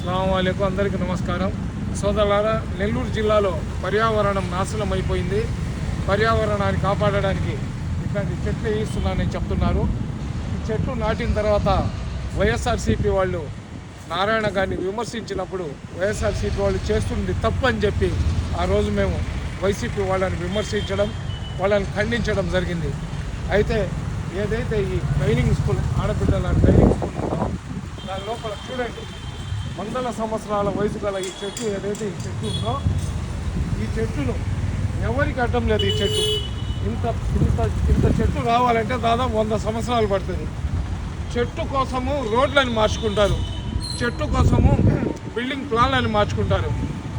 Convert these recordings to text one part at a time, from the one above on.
అస్సలాముఅలైకుం అందరికీ నమస్కారం. సోదరులారా, నెల్లూరు జిల్లాలో పర్యావరణం నాశనం అయిపోయింది. పర్యావరణాన్ని కాపాడడానికి ఇట్లాంటి చెట్లు వేయిస్తున్నానని చెప్తున్నారు. ఈ చెట్లు నాటిన తర్వాత వైఎస్ఆర్సీపీ వాళ్ళు నారాయణ గారిని విమర్శించినప్పుడు వైఎస్ఆర్సీపీ వాళ్ళు చేస్తుంది తప్పు అని చెప్పి ఆ రోజు మేము వైసీపీ వాళ్ళని విమర్శించడం, వాళ్ళని ఖండించడం జరిగింది. అయితే ఏదైతే ఈ ట్రైనింగ్ స్కూల్ ఆడబిడ్డల ట్రైనింగ్ స్కూల్ ఉందో దాని లోపల చూడండి, వందల సంవత్సరాల వయసు గల ఈ చెట్టు ఏదైతే ఈ చెట్టు ఉందో ఈ చెట్టును ఎవరికి అడ్డం లేదు. ఈ చెట్టు ఇంత ఇంత ఇంత చెట్టు రావాలంటే దాదాపు 100 సంవత్సరాలు పడుతుంది. చెట్టు కోసము రోడ్లను మార్చుకుంటారు, చెట్టు కోసము బిల్డింగ్ ప్లాన్లను మార్చుకుంటారు.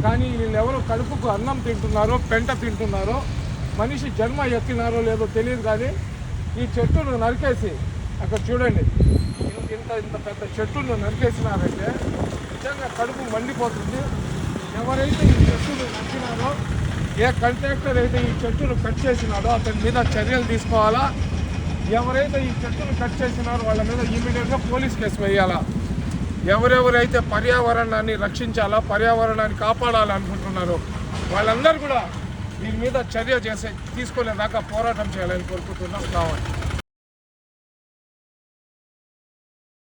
కానీ వీళ్ళు ఎవరు కడుపుకు అన్నం తింటున్నారో పెంట తింటున్నారో మనిషి జన్మ ఎత్తినారో లేదో తెలియదు. కానీ ఈ చెట్టును నరికేసి అక్కడ చూడండి, ఇంత ఇంత పెద్ద చెట్టును నరికేసినారంటే నిజంగా కడుపు మండిపోతుంది. ఎవరైతే ఈ చెట్టును నరికినారో, ఏ కాంట్రాక్టర్ అయితే ఈ చెట్టును కట్ చేసినాడో అతని మీద చర్యలు తీసుకోవాలా. ఎవరైతే ఈ చెట్టును కట్ చేసినారో వాళ్ళ మీద ఇమీడియట్గా పోలీస్ కేసు వేయాలా. ఎవరెవరైతే పర్యావరణాన్ని రక్షించాలా, పర్యావరణాన్ని కాపాడాలనుకుంటున్నారో వాళ్ళందరూ కూడా దీని మీద చర్య తీసుకునేదాకా పోరాటం చేయాలని కోరుకుంటున్నాం. కావాలి.